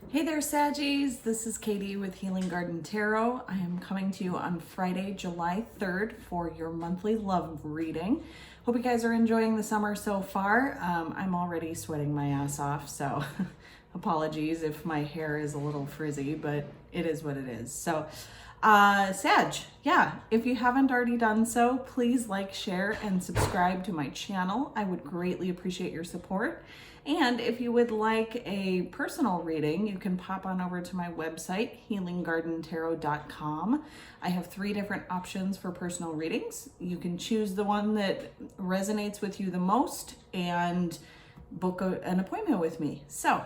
Hey there, Saggies. This is Katie with Healing Garden Tarot. I am coming to you on Friday, July 3rd for your monthly love reading. Hope you guys are enjoying the summer so far. I'm already sweating my ass off, so apologies if my hair is a little frizzy, but it is what it is. So, Sag, yeah, if you haven't already done so, please like, share, and subscribe to my channel. I would greatly appreciate your support. And if you would like a personal reading, you can pop on over to my website, healinggardentarot.com. I have 3 different options for personal readings. You can choose the one that resonates with you the most and book an appointment with me. So,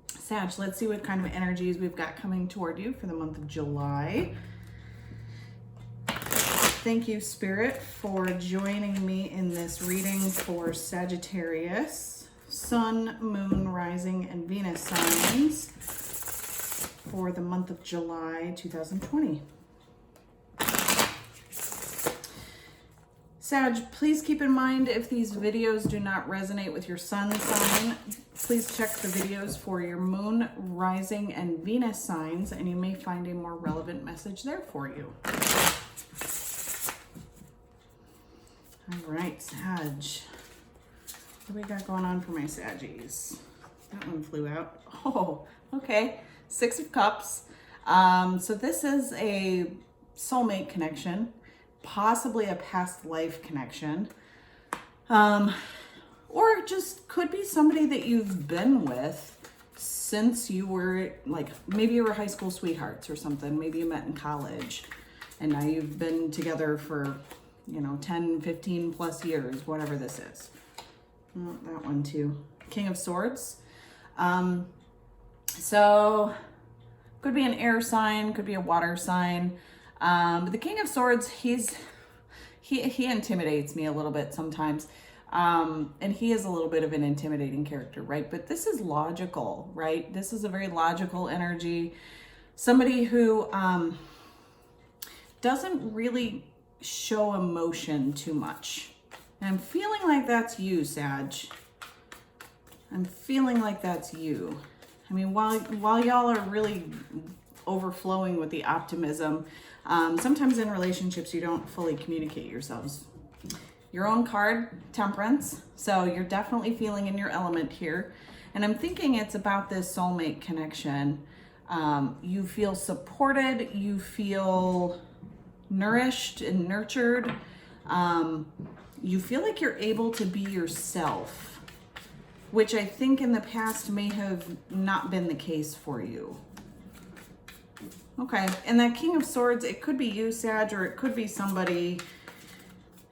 Sag, let's see what kind of energies we've got coming toward you for the month of July. Thank you, Spirit, for joining me in this reading for Sagittarius, Sun, Moon, Rising, and Venus signs for the month of July 2020. Sag, please keep in mind if these videos do not resonate with your sun sign, please check the videos for your Moon, Rising, and Venus signs, and you may find a more relevant message there for you. All right, Sag. What do we got going on for my Saggies? That one flew out. Oh, okay. 6 of Cups. So this is a soulmate connection, possibly a past life connection, or just could be somebody that you've been with since you were like, maybe you were high school sweethearts or something. Maybe you met in college and now you've been together for, 10, 15 plus years, whatever this is. Oh, that one too. King of Swords. So could be an air sign, could be a water sign. But the King of Swords, he intimidates me a little bit sometimes. And he is a little bit of an intimidating character, right? But this is logical, right? This is a very logical energy. Somebody who doesn't really show emotion too much. And I'm feeling like that's you, Sag. I'm feeling like that's you. I mean, while y'all are really overflowing with the optimism, sometimes in relationships you don't fully communicate yourselves. Your own card, Temperance. So you're definitely feeling in your element here. And I'm thinking it's about this soulmate connection. You feel supported, you feel nourished and nurtured. You feel like you're able to be yourself, which I think in the past may have not been the case for you. Okay, and that King of Swords, it could be you, Sag, or it could be somebody,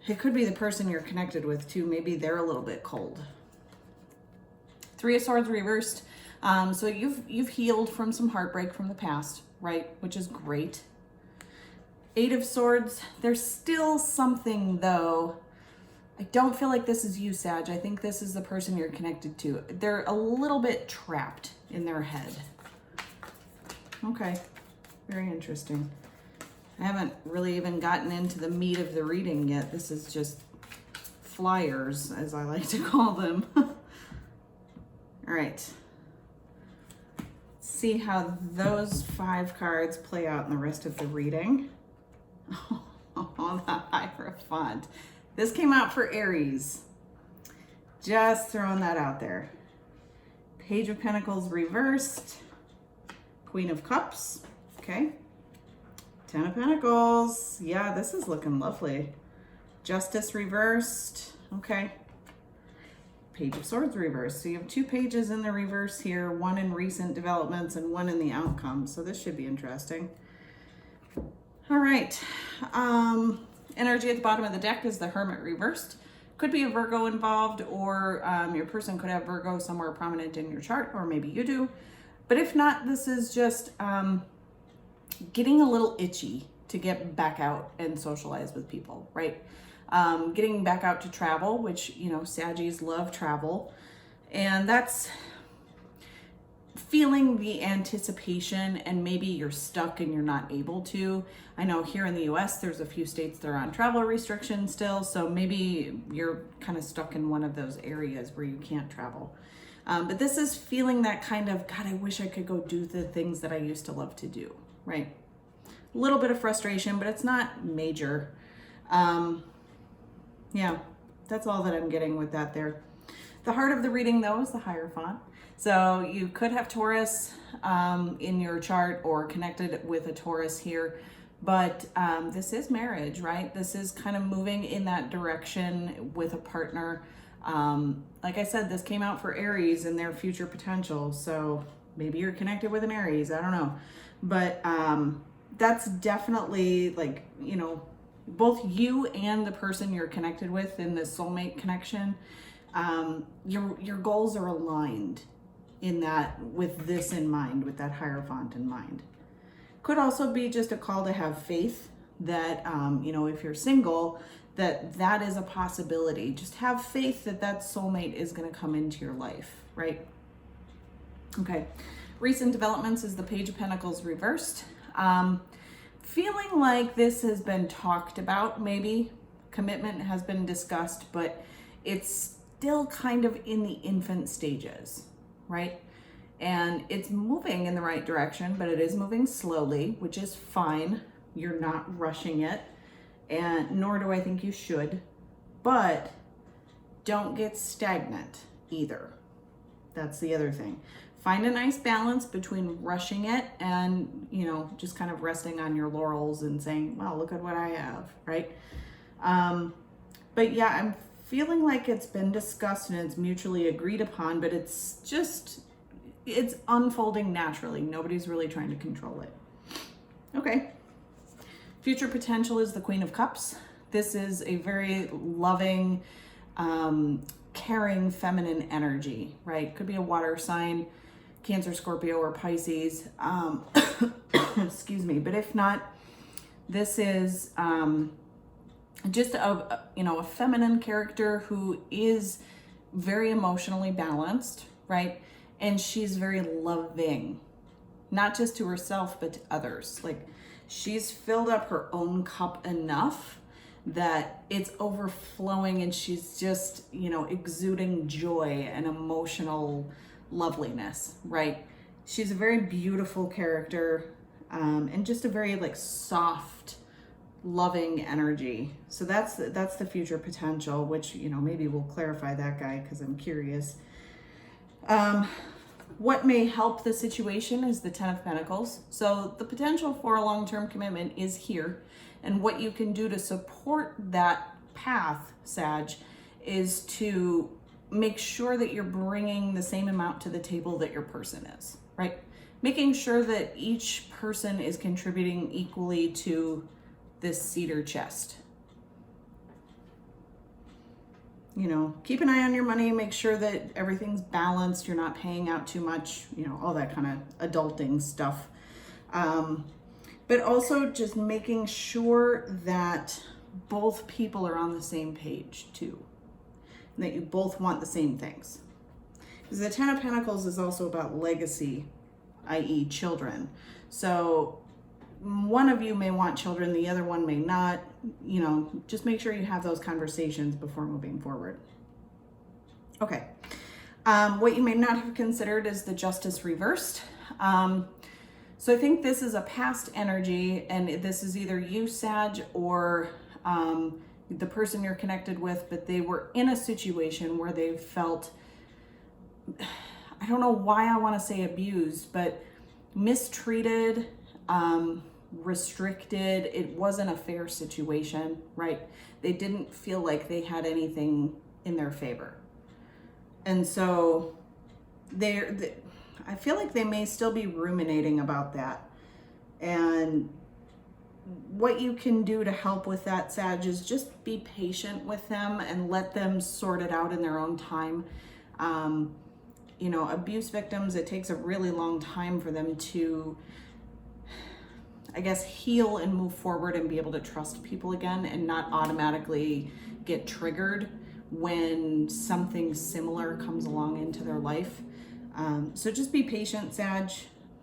it could be the person you're connected with too. Maybe they're a little bit cold. 3 of Swords reversed. So you've healed from some heartbreak from the past, right? Which is great. 8 of Swords, there's still something though. I don't feel like this is you, Sag. I think this is the person you're connected to. They're a little bit trapped in their head. Okay, very interesting. I haven't really even gotten into the meat of the reading yet. This is just flyers, as I like to call them. All right. Let's see how those 5 cards play out in the rest of the reading. Oh, the Hierophant. This came out for Aries. Just throwing that out there. Page of Pentacles reversed. Queen of Cups. Okay. 10 of Pentacles. Yeah, this is looking lovely. Justice reversed. Okay. Page of Swords reversed. So you have 2 pages in the reverse here, 1 in recent developments and 1 in the outcome. So this should be interesting. All right. Energy at the bottom of the deck is the Hermit reversed. Could be a Virgo involved, or your person could have Virgo somewhere prominent in your chart, or maybe you do. But if not, this is just getting a little itchy to get back out and socialize with people, right? Getting back out to travel, which, Saggies love travel. And that's feeling the anticipation, and maybe you're stuck and you're not able to. I know here in the US, there's a few states that are on travel restrictions still, so maybe you're kind of stuck in one of those areas where you can't travel. But this is feeling that kind of, God, I wish I could go do the things that I used to love to do, right? A little bit of frustration, but it's not major. Yeah, that's all that I'm getting with that there. The heart of the reading, though, is the Hierophant. So you could have Taurus in your chart or connected with a Taurus here, but this is marriage, right? This is kind of moving in that direction with a partner. Like I said, this came out for Aries and their future potential. So maybe you're connected with an Aries, I don't know. But that's definitely like, you know, both you and the person you're connected with in this soulmate connection, your goals are aligned in that, with this in mind, with that Hierophant in mind. Could also be just a call to have faith that, you know, if you're single, that is a possibility. Just have faith that that soulmate is going to come into your life, right? Okay. Recent developments is the Page of Pentacles reversed. Feeling like this has been talked about, maybe commitment has been discussed, but it's still kind of in the infant stages, right? And it's moving in the right direction, but it is moving slowly, which is fine. You're not rushing it, and nor do I think you should, but don't get stagnant either. That's the other thing. Find a nice balance between rushing it and, you know, just kind of resting on your laurels and saying, well, look at what I have, right? But yeah, I'm feeling like it's been discussed and it's mutually agreed upon, but it's unfolding naturally. Nobody's really trying to control it. Okay. Future potential is the Queen of Cups. This is a very loving, caring, feminine energy, right? Could be a water sign, Cancer, Scorpio, or Pisces. Excuse me. But if not, this is just a feminine character who is very emotionally balanced, right? And she's very loving, not just to herself, but to others. Like, she's filled up her own cup enough that it's overflowing, and she's just, you know, exuding joy and emotional loveliness, right? She's a very beautiful character, and just a very like soft, loving energy. So that's the future potential, which, you know, maybe we'll clarify that guy because I'm curious. What may help the situation is the Ten of Pentacles. So the potential for a long-term commitment is here. And what you can do to support that path, Sag, is to make sure that you're bringing the same amount to the table that your person is, right? Making sure that each person is contributing equally to this cedar chest. You know, keep an eye on your money, make sure that everything's balanced, you're not paying out too much, you know, all that kind of adulting stuff. But also just making sure that both people are on the same page too, and that you both want the same things. Because the Ten of Pentacles is also about legacy, i.e. children. So one of you may want children, the other one may not. You know, just make sure you have those conversations before moving forward. Okay. What you may not have considered is the Justice reversed. So I think this is a past energy, and this is either you, Sag, or the person you're connected with, but they were in a situation where they felt, I don't know why I want to say abused, but mistreated, restricted. It wasn't a fair situation, right? They didn't feel like they had anything in their favor. And so I feel like they may still be ruminating about that. And what you can do to help with that, Sag, is just be patient with them and let them sort it out in their own time. You know, abuse victims, it takes a really long time for them to, I guess, heal and move forward and be able to trust people again and not automatically get triggered when something similar comes along into their life. So just be patient, Sag.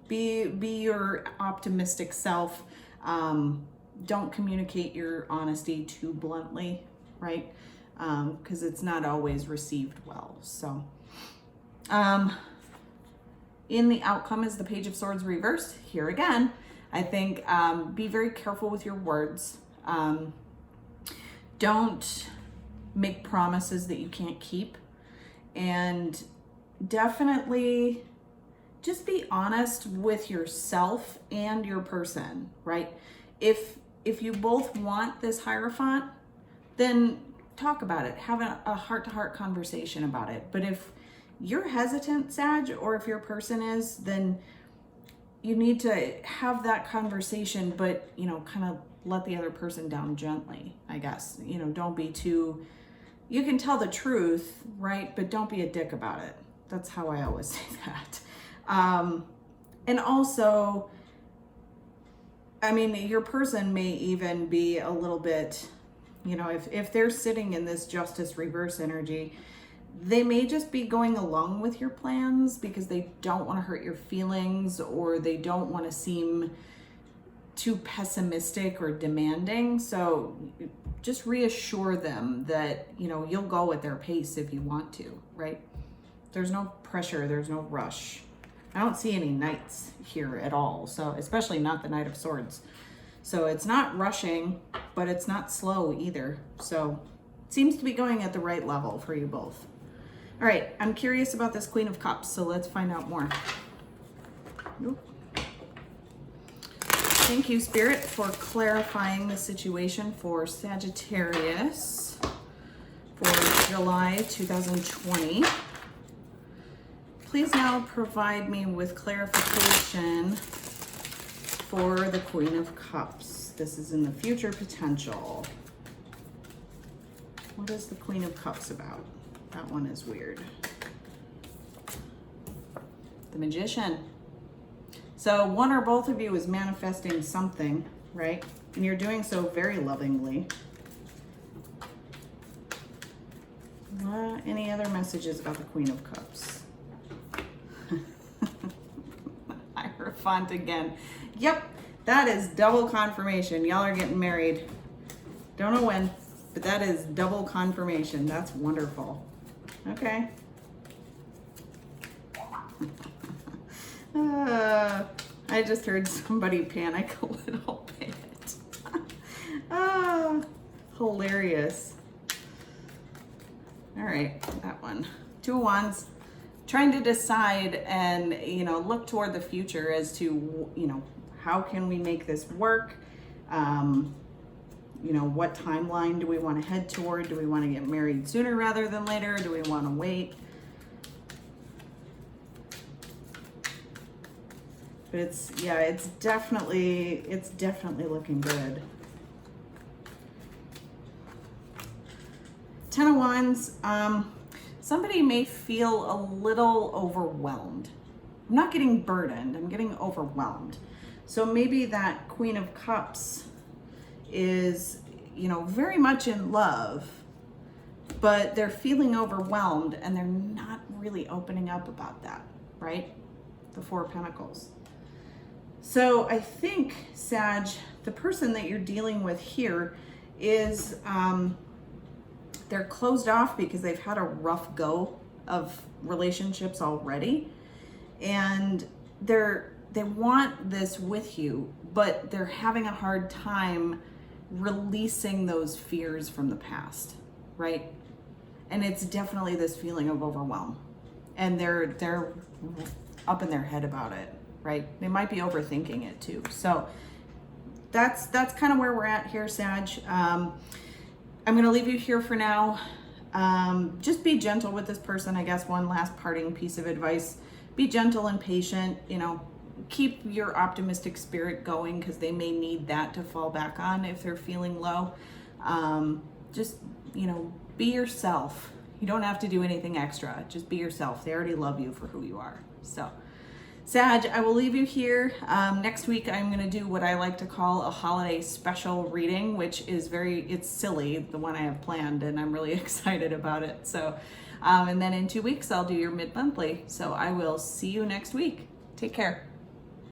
Be your optimistic self. Don't communicate your honesty too bluntly, right? Because it's not always received well. So, In the outcome is the Page of Swords reversed. Here again, I think be very careful with your words. Don't make promises that you can't keep. And definitely just be honest with yourself and your person, right? If you both want this Hierophant, then talk about it. Have a heart-to-heart conversation about it. But if you're hesitant, Sag, or if your person is, then you need to have that conversation, but, you know, kind of let the other person down gently, I guess. You know, don't be too, you can tell the truth, right? But don't be a dick about it. That's how I always say that. And also, I mean, your person may even be a little bit, you know, if they're sitting in this Justice reverse energy, they may just be going along with your plans because they don't want to hurt your feelings, or they don't want to seem too pessimistic or demanding. So just reassure them that, you know, you'll go at their pace if you want to, right? There's no pressure, there's no rush. I don't see any knights here at all, so especially not the Knight of Swords. So it's not rushing, but it's not slow either. So it seems to be going at the right level for you both. All right, I'm curious about this Queen of Cups, so let's find out more. Nope. Thank you, Spirit, for clarifying the situation for Sagittarius for July 2020. Please now provide me with clarification for the Queen of Cups. This is in the future potential. What is the Queen of Cups about? That one is weird. The Magician. So one or both of you is manifesting something, right? And you're doing so very lovingly. Any other messages about the Queen of Cups? Hierophant again. Yep, that is double confirmation. Y'all are getting married. Don't know when, but that is double confirmation. That's wonderful. Okay. I just heard somebody panic a little bit. Hilarious. All right, that one. Two of Wands. Trying to decide and, you know, look toward the future as to, you know, how can we make this work? You know, what timeline do we want to head toward? Do we want to get married sooner rather than later? Do we want to wait? But it's, yeah, it's definitely looking good. Ten of Wands, somebody may feel a little overwhelmed. I'm not getting burdened, I'm getting overwhelmed. So maybe that Queen of Cups is, you know, very much in love, but they're feeling overwhelmed and they're not really opening up about that, right? The Four of Pentacles. So I think, Sag, the person that you're dealing with here is, they're closed off because they've had a rough go of relationships already. And they want this with you, but they're having a hard time releasing those fears from the past, right? And it's definitely this feeling of overwhelm. And they're up in their head about it, right? They might be overthinking it too. So that's kind of where we're at here, Sag. I'm going to leave you here for now. Just be gentle with this person. I guess one last parting piece of advice. Be gentle and patient, you know, keep your optimistic spirit going because they may need that to fall back on if they're feeling low. Just, you know, be yourself. You don't have to do anything extra. Just be yourself. They already love you for who you are. So, Sag, I will leave you here. Next week, I'm going to do what I like to call a holiday special reading, which is it's silly, the one I have planned, and I'm really excited about it. So, and then in 2 weeks, I'll do your mid-monthly. So I will see you next week. Take care.